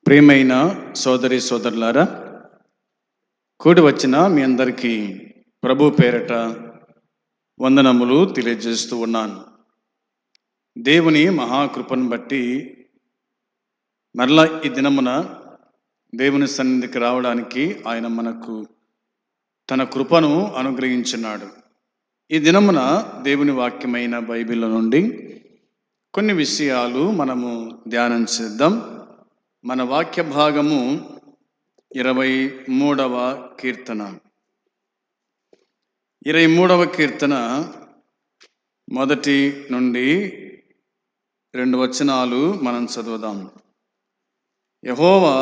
ప్రియమైన సోదరి సోదరులారా, కూడి వచ్చిన మీ అందరికీ ప్రభు పేరట వందనములు తెలియజేస్తూ ఉన్నాను. దేవుని మహాకృపను బట్టి మరలా ఈ దినమున దేవుని సన్నిధికి రావడానికి ఆయన మనకు తన కృపను అనుగ్రహించున్నాడు. ఈ దినమున దేవుని వాక్యమైన బైబిల్ నుండి కొన్ని విషయాలు మనము ధ్యానం చేద్దాం. మన వాక్య భాగము 23వ కీర్తన. 23వ కీర్తన మొదటి నుండి 2 వచనాలు మనం చదువుదాం. యెహోవా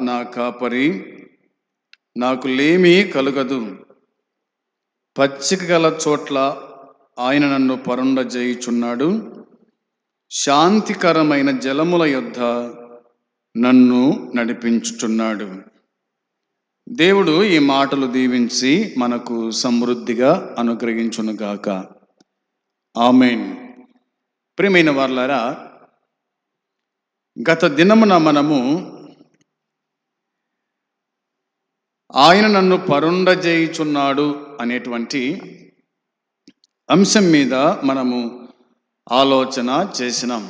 నా కాపరి, నాకు లేమి కలుగదు. పచ్చిక గల చోట్ల ఆయన నన్ను పరుండజేయుచున్నాడు. శాంతికరమైన జలముల యొద్ద నన్ను నడిపించుచున్నాడు. దేవుడు ఈ మాటలు దీవించి మనకు సమృద్ధిగా అనుగ్రహించునుగాక. ఆమేన్. ప్రియమైన వారలారా, గత దినమున మనము ఆయన నన్ను పరుండజేయుచున్నాడు అనేటువంటి అంశం మీద మనము ఆలోచన చేసినాం.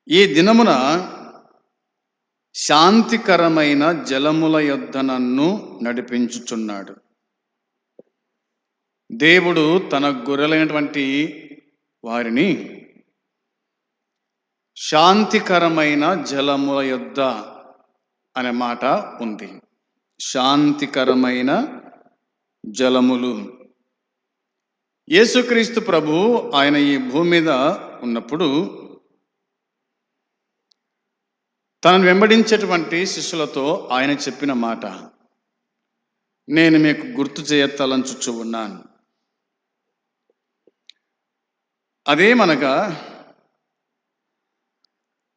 ఈ దినమున శాంతికరమైన జలముల యొద్ద నన్ను నడిపించుచున్నాడు. దేవుడు తన గొర్రెలైనటువంటి వారిని శాంతికరమైన జలముల యొద్ద అనే మాట ఉంది. శాంతికరమైన జలములు. యేసుక్రీస్తు ప్రభు ఆయన ఈ భూమి మీద ఉన్నప్పుడు తనను వెంబడించేటువంటి శిష్యులతో ఆయన చెప్పిన మాట, నేను మీకు గుర్తు చేయతలంచుచు ఉన్నాను. అదేమనగా,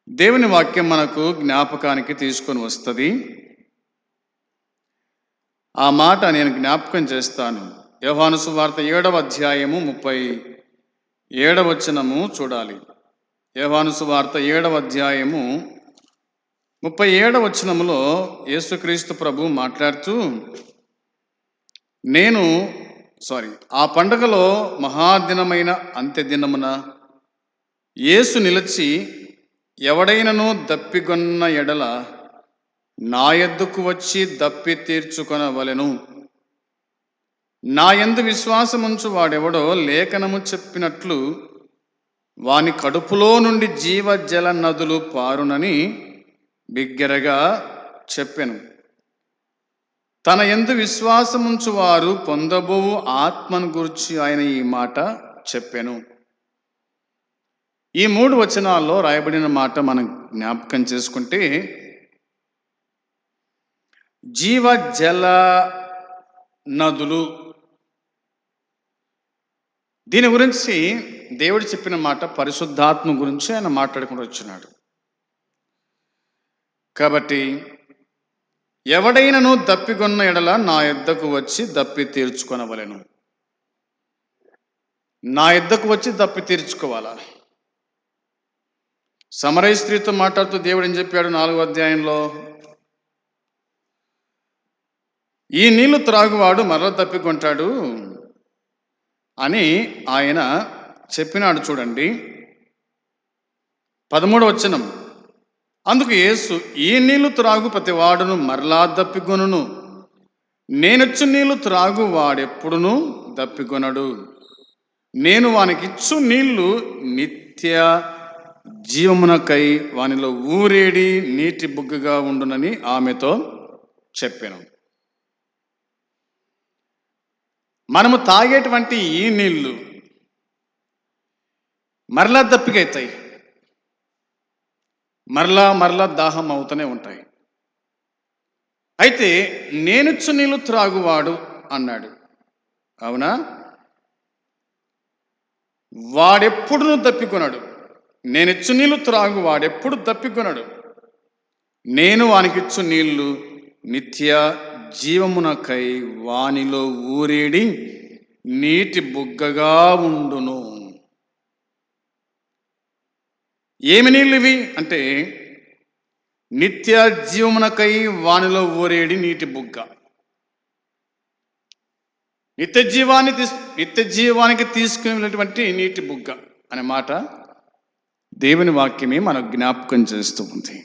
దేవుని వాక్యం మనకు జ్ఞాపకానికి తీసుకొని వస్తుంది. ఆ మాట నేను జ్ఞాపకం చేస్తాను. యోహాను సువార్త 7వ అధ్యాయము 37వ వచనము చూడాలి. యోహాను సువార్త 7వ అధ్యాయము 37వ వచనములో యేసుక్రీస్తు ప్రభు మాట్లాడుతూ, ఆ పండగలో మహాదినమైన అంత్యదినమున యేసు నిలిచి, ఎవడైనను దప్పిగొన్న ఎడల నా యొద్దకు వచ్చి దప్పి తీర్చుకొనవలెను. నా యందు విశ్వాసముంచు వాడెవడో లేఖనము చెప్పినట్లు వాని కడుపులో నుండి జీవజల నదులు పారునని బిగ్గరగా చెప్పెను. తన యందు విశ్వాసముంచు వారు పొందబోవు ఆత్మను గురించి ఆయన ఈ మాట చెప్పెను. ఈ 3 వచనాల్లో రాయబడిన మాట మనం జ్ఞాపకం చేసుకుంటే, జీవజల నదులు, దీని గురించి దేవుడు చెప్పిన మాట పరిశుద్ధాత్మ గురించి ఆయన మాట్లాడుకుంటూ వచ్చినాడు. కాబట్టి ఎవడైనను దప్పిగొన్న ఎడల నా యొద్దకు వచ్చి దప్పి తీర్చుకొనవలెను. నా యొద్దకు వచ్చి దప్పి తీర్చుకోవాలా? సమరయ స్త్రీతో మాట్లాడుతూ దేవుడు ఏం చెప్పాడు 4వ అధ్యాయంలో? ఈ నీళ్లు త్రాగువాడు మరల తప్పికొంటాడు అని ఆయన చెప్పినాడు. చూడండి 13వ వచనం. అందుకు యేసు, ఈ నీళ్లు త్రాగు ప్రతి వాడును మరలా దప్పికొనును. నేనొచ్చు నీళ్లు త్రాగు వాడెప్పుడును దప్పికొనడు. నేను వానికిచ్చు నీళ్లు నిత్య జీవమునకై వానిలో ఊరేడి నీటి బుగ్గగా ఉండునని ఆమెతో చెప్పాను. మనము తాగేటువంటి ఈ నీళ్లు మరలా దప్పికైతాయి, మరలా దాహం అవుతూనే ఉంటాయి. అయితే నేనిచ్చు నీళ్లు త్రాగువాడు అన్నాడు. అవునా? వాడెప్పుడు దప్పికొనడు. నేనిచ్చు నీళ్లు త్రాగు వాడెప్పుడు దప్పికొనడు. నేను వానికిచ్చు నీళ్లు నిత్య జీవమునకై వానిలో ఊరేడి నీటి బుగ్గగా ఉండును. ఏమి నీళ్ళు ఇవి అంటే నిత్య జీవమునకై వానిలో ఊరేడి నీటి బుగ్గ. నిత్య జీవానికి తీసుకుని వెళ్ళినటువంటి నీటి బుగ్గ అనే మాట దేవుని వాక్యమే మనకు జ్ఞాపకం చేస్తూ ఉంది.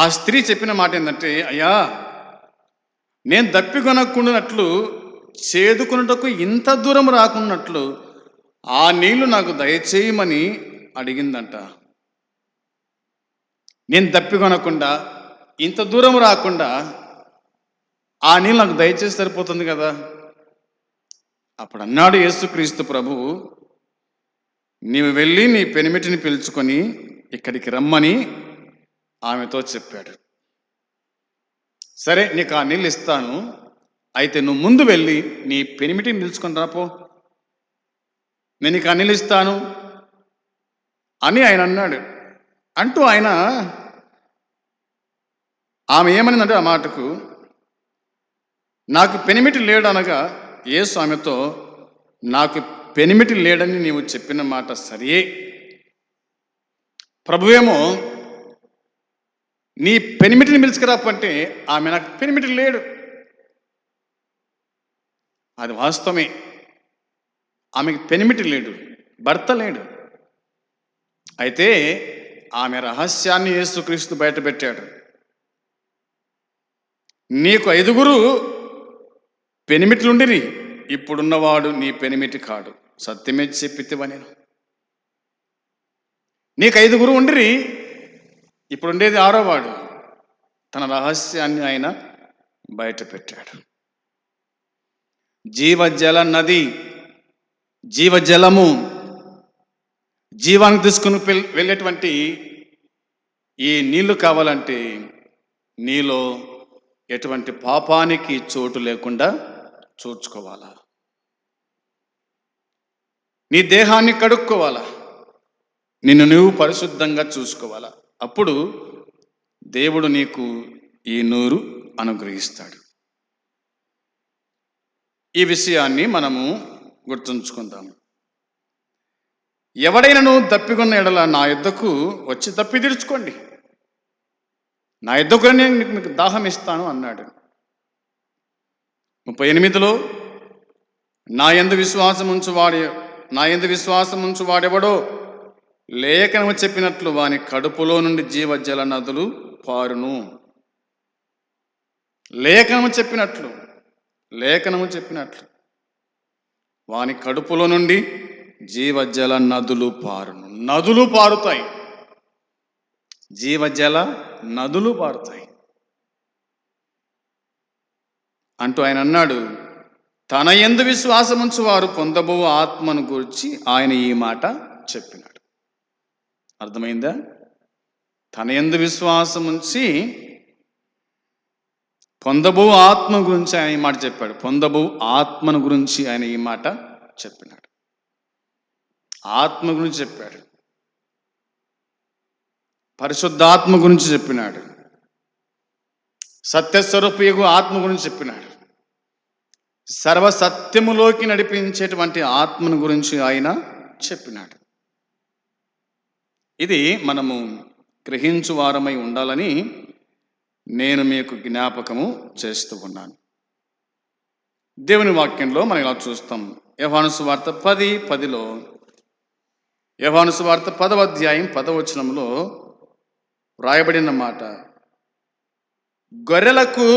ఆ స్త్రీ చెప్పిన మాట ఏంటంటే, అయ్యా, నేను దప్పికొనకుండానట్లు చేదుకున్నటకు ఇంత దూరం రాకున్నట్లు ఆ నీళ్లు నాకు దయచేయమని అడిగిందంట. నేను దప్పికొనకుండా ఇంత దూరం రాకుండా ఆ నీళ్ళు నాకు దయచేసి సరిపోతుంది కదా. అప్పుడు అన్నాడు యేసుక్రీస్తు ప్రభువు, నీవు వెళ్ళి నీ పెనిమిటిని పిలుచుకొని ఇక్కడికి రమ్మని ఆమెతో చెప్పాడు. సరే, నీకు ఆ నీళ్ళు ఇస్తాను, అయితే నువ్వు ముందు వెళ్ళి నీ పెనిమిటిని పిలుచుకొని రాపో, నేను నీకు ఆ నీళ్ళు ఇస్తాను అని ఆయన అన్నాడు. అంటూ ఆమె ఏమనిందంటే ఆ మాటకు, నాకు పెనిమిటి లేడు అనగా యేసు ఆమెతో, నాకు పెనిమిటి లేడని నీవు చెప్పిన మాట సరియే, ప్రభువేమో నీ పెనిమిటిని పిలుచుకురాపంటే ఆమె నాకు పెనిమిటి లేడు. అది వాస్తవమే, ఆమెకి పెనిమిటి లేడు, భర్త లేడు. అయితే ఆమె రహస్యాన్ని యేసుక్రీస్తు బయటపెట్టాడు. నీకు 5 పెనిమిట్లుండిరి, ఇప్పుడున్నవాడు నీ పెనిమిటి కాడు, సత్యమే చెప్పితివని. నీకు 5 ఉండిరి, ఇప్పుడుండేది 6వాడు. తన రహస్యాన్ని ఆయన బయట పెట్టాడు. జీవజల నది, జీవజలము, జీవాన్ని తీసుకుని వెళ్ళేటువంటి ఈ నీళ్లు కావాలంటే నీలో ఎటువంటి పాపానికి చోటు లేకుండా చూసుకోవాలా, నీ దేహాన్ని కడుక్కోవాలా, నిన్ను నువ్వు పరిశుద్ధంగా చూసుకోవాలా. అప్పుడు దేవుడు నీకు ఈ నూరు అనుగ్రహిస్తాడు. ఈ విషయాన్ని మనము గుర్తుంచుకుందాము. ఎవడైనా దప్పికొన్న ఎడల నా యొద్దకు వచ్చి దప్పి తీర్చుకోండి, నా యొద్దకు నేను మీకు దాహం ఇస్తాను అన్నాడు. 38లో, నా యందు విశ్వాసం ఉంచు వాడెవడో లేఖనము చెప్పినట్లు వాని కడుపులో నుండి జీవజల నదులు పారును. లేఖనము చెప్పినట్లు వాని కడుపులో నుండి జీవజల నదులు పారును. నదులు పారుతాయి, జీవజల నదులు పారుతాయి అంటూ ఆయన అన్నాడు. తన యందు విశ్వాసముంచు వారు పొందబో ఆత్మను గురించి ఆయన ఈ మాట చెప్పినాడు. అర్థమైందా? తన యందు విశ్వాసముంచి పొందబో ఆత్మ గురించి ఆయన ఈ మాట చెప్పాడు. పొందబో ఆత్మను గురించి ఆయన ఈ మాట చెప్పినాడు. ఆత్మ గురించి చెప్పాడు, పరిశుద్ధాత్మ గురించి చెప్పినాడు, సత్యస్వరూపియగు ఆత్మ గురించి చెప్పినాడు, సర్వసత్యములోకి నడిపించేటువంటి ఆత్మను గురించి ఆయన చెప్పినాడు. ఇది మనము గ్రహించు వారమై ఉండాలని నేను మీకు జ్ఞాపకము చేస్తూ ఉన్నాను. దేవుని వాక్యంలో మనం ఇలా చూస్తాం. యోహాను సువార్త 10:10లో, యోహాను సువార్త 10వ అధ్యాయం 10వ వచనంలో వ్రాయబడిన మాట, గొర్రెలకు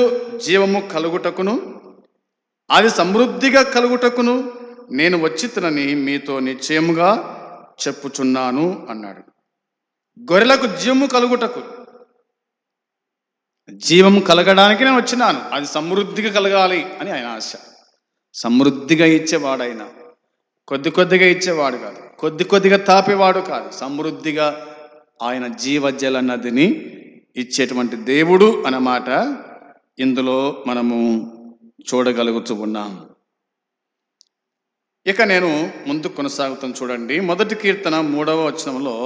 జీవము కలుగుటకును అది సమృద్ధిగా కలుగుటకును నేను వచ్చితనని మీతో నిశ్చయముగా చెప్పుచున్నాను అన్నాడు. గొర్రెలకు జీవము కలుగుటకు, జీవము కలగడానికి నేను వచ్చినాను, అది సమృద్ధిగా కలగాలి అని ఆయన ఆశ. సమృద్ధిగా ఇచ్చేవాడు ఆయన, కొద్దిగా ఇచ్చేవాడు కాదు, కొద్దిగా తాపేవాడు కాదు. సమృద్ధిగా ఆయన జీవజల నదిని ఇచ్చేటువంటి దేవుడు అన్నమాట ఇందులో మనము చూడగలుగుతూ ఉన్నాం. ఇక నేను ముందు కొనసాగుతాను. చూడండి, 1 కీర్తన 3వ వచనంలో,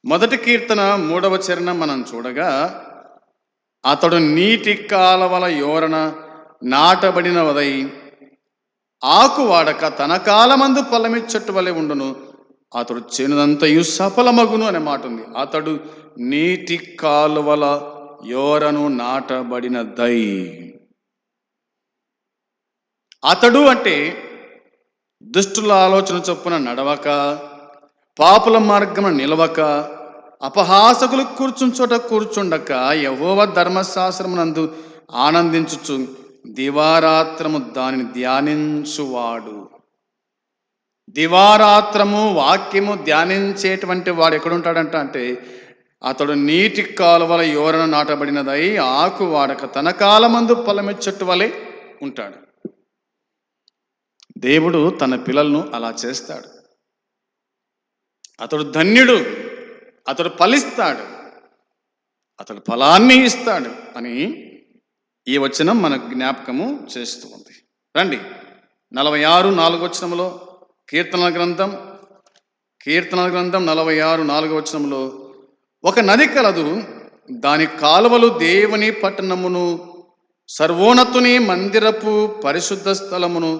1 కీర్తన 3వ చరణం మనం చూడగా, అతడు నీటి కాలవల యోరన నాటబడినవదై ఆకు వాడక తన కాలమందు ఫలమిచ్చట్టు వలె ఉండును, అతడు చేనుదంతయు సఫలమగును అనే మాట ఉంది. అతడు నీటి కాలువల యోరను నాటబడినదై. అతడు అంటే దుష్టుల ఆలోచన చొప్పున నడవక, పాపుల మార్గమున నిలవక, అపహాసకులు కూర్చుని చోట కూర్చుండక, యెహోవా ధర్మశాస్త్రమునందు ఆనందించుచు దివారాత్రము దానిని ధ్యానించువాడు. దివారాత్రము వాక్యము ధ్యానించేటువంటి వాడు ఎక్కడుంటాడంట అంటే, అతడు నీటి కాలువల యోరన నాటబడినదై ఆకు వాడక తన కాలమందు ఫలమిచ్చట్టు వలె ఉంటాడు. దేవుడు తన పిల్లలను అలా చేస్తాడు. అతడు ధన్యుడు, అతడు ఫలిస్తాడు, అతడు ఫలాన్ని ఇస్తాడు అని ఈ వచనం మనకు జ్ఞాపకము చేస్తూ ఉంది. రండి 46:4 కీర్తనల గ్రంథం 46:4 ఒక నది కలదు, దాని కాలువలు దేవుని పట్టణమును, సర్వోన్నతుని మందిరపు పరిశుద్ధ స్థలమును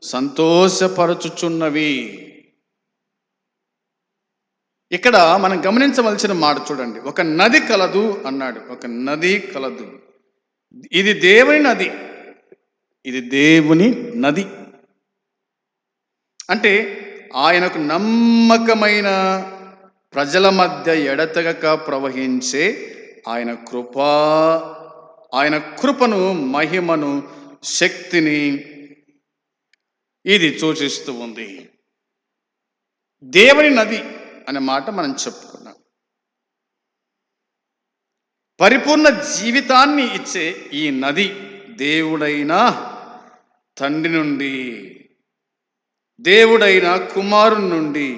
సంతోషపరచుచున్నవి. ఇక్కడ మనం గమనించవలసిన మాట చూడండి. ఒక నది కలదు అన్నాడు. ఒక నది కలదు. ఇది దేవుని నది. ఇది దేవుని నది అంటే ఆయనకు నమ్మకమైన ప్రజల మధ్య ఎడతెగక ప్రవహించే ఆయన కృపను, మహిమను, శక్తిని ఇది సూచిస్తూ ఉంది. దేవుని నది అనే మాట మనం చెప్పుకున్నాం. పరిపూర్ణ జీవితాన్ని ఇచ్చే ఈ నది దేవుడైన తండ్రి నుండి, దేవుడైన కుమారుని నుండి,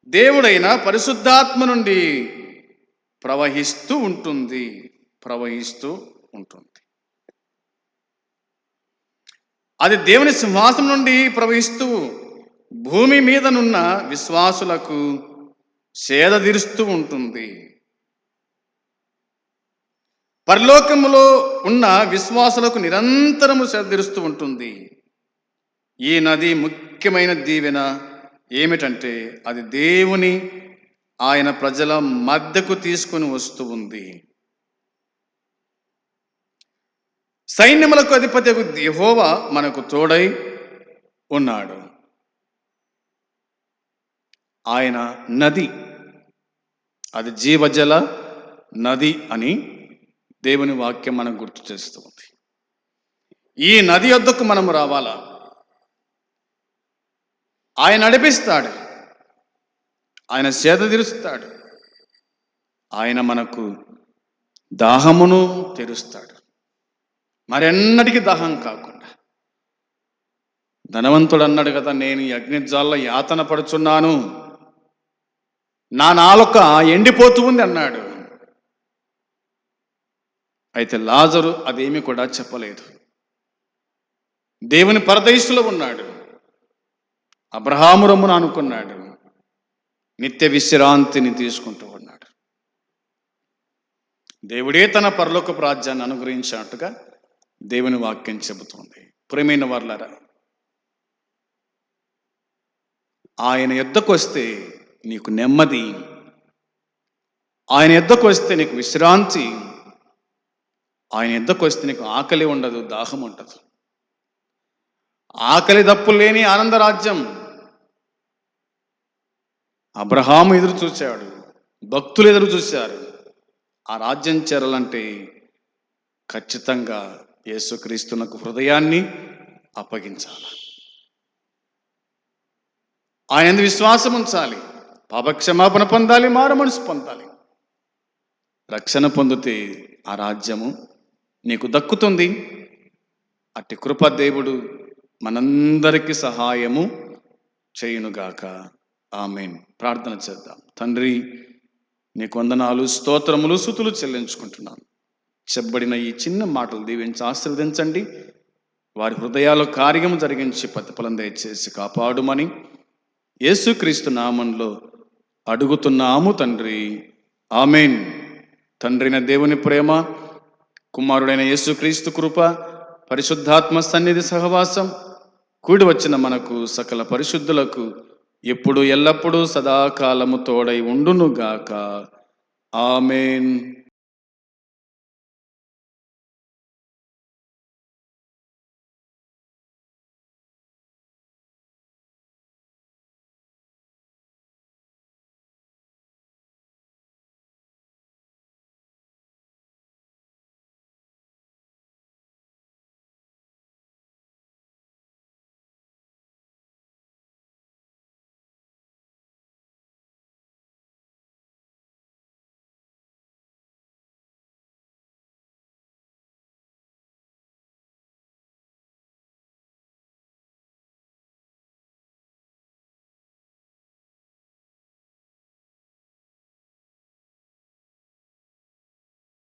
దేవుడైన పరిశుద్ధాత్మ నుండి ప్రవహిస్తూ ఉంటుంది. అది దేవుని సింహాసనం నుండి ప్రవహిస్తూ భూమి మీదనున్న విశ్వాసులకు సేద తీరుస్తూ ఉంటుంది. పరలోకములో ఉన్న విశ్వాసులకు నిరంతరము సేద తీరుస్తూ ఉంటుంది. ఈ నది ముఖ్యమైన దీవెన ఏమిటంటే, అది దేవుని ఆయన ప్రజల మధ్యకు తీసుకొని వస్తూ ఉంది. సైన్యములకు అధిపతి యెహోవా మనకు తోడై ఉన్నాడు. ఆయన నది, అది జీవజల నది అని దేవుని వాక్యం మనకు గుర్తు చేస్తూ ఉంది. ఈ నది వద్దకు మనం రావాలా? ఆయన నడిపిస్తాడు, ఆయన సేద తీరుస్తాడు, ఆయన మనకు దాహమును తెరుస్తాడు. మరెన్నటికీ దాహం కాకుండా. ధనవంతుడు అన్నాడు కదా, నేను ఈ అగ్నిజ్వాల యాతన పడుచున్నాను, నా నాలుక ఎండిపోతూ ఉంది అన్నాడు. అయితే లాజరు అదేమీ కూడా చెప్పలేదు. దేవుని పరదేశంలో ఉన్నాడు, అబ్రహాము రొమ్మున అనుకున్నాడు, నిత్య విశ్రాంతిని తీసుకుంటూ ఉన్నాడు. దేవుడే తన పరలోకపు రాజ్యాన్ని అనుగ్రహించినట్టుగా దేవుని వాక్యం చెబుతుంది. ప్రియమైన వారలారా, ఆయన యొద్దకు వస్తే నీకు నెమ్మది, ఆయన యొద్దకు వస్తే నీకు విశ్రాంతి, ఆయన యొద్దకు వస్తే నీకు ఆకలి ఉండదు, దాహం ఉండదు. ఆకలి దప్పులు లేని ఆనంద రాజ్యం. అబ్రహాము ఎదురు చూశాడు, భక్తులు ఎదురు చూశారు. ఆ రాజ్యం చేరాలంటే ఖచ్చితంగా యేసుక్రీస్తునకు హృదయాన్ని అప్పగించాలి, ఆయన విశ్వాసం ఉంచాలి, పాపక్షమాపణ పొందాలి, మారు మనసు పొందాలి. రక్షణ పొందితే ఆ రాజ్యము నీకు దక్కుతుంది. అట్టి కృప దేవుడు మనందరికీ సహాయము చేయునుగాక. ఆమేన్. ప్రార్థన చేద్దాం. తండ్రి, నీకు వందనాలు, స్తోత్రములు, స్తుతులు చెల్లించుకుంటున్నాను. చెప్పబడిన ఈ చిన్న మాటలు దీవించి ఆశీర్వదించండి. వారి హృదయాల్లో కార్యము జరిగించి ప్రతిఫలం దయచేసి కాపాడుమని యేసుక్రీస్తు నామంలో అడుగుతున్నాము తండ్రి. ఆమేన్. తండ్రైన దేవుని ప్రేమ, కుమారుడైన యేసుక్రీస్తు కృప, పరిశుద్ధాత్మ సన్నిధి సహవాసం కూడి వచ్చిన మనకు సకల పరిశుద్ధులకు ఇప్పుడు ఎల్లప్పుడూ సదాకాలము తోడై ఉండునుగాక. ఆమేన్.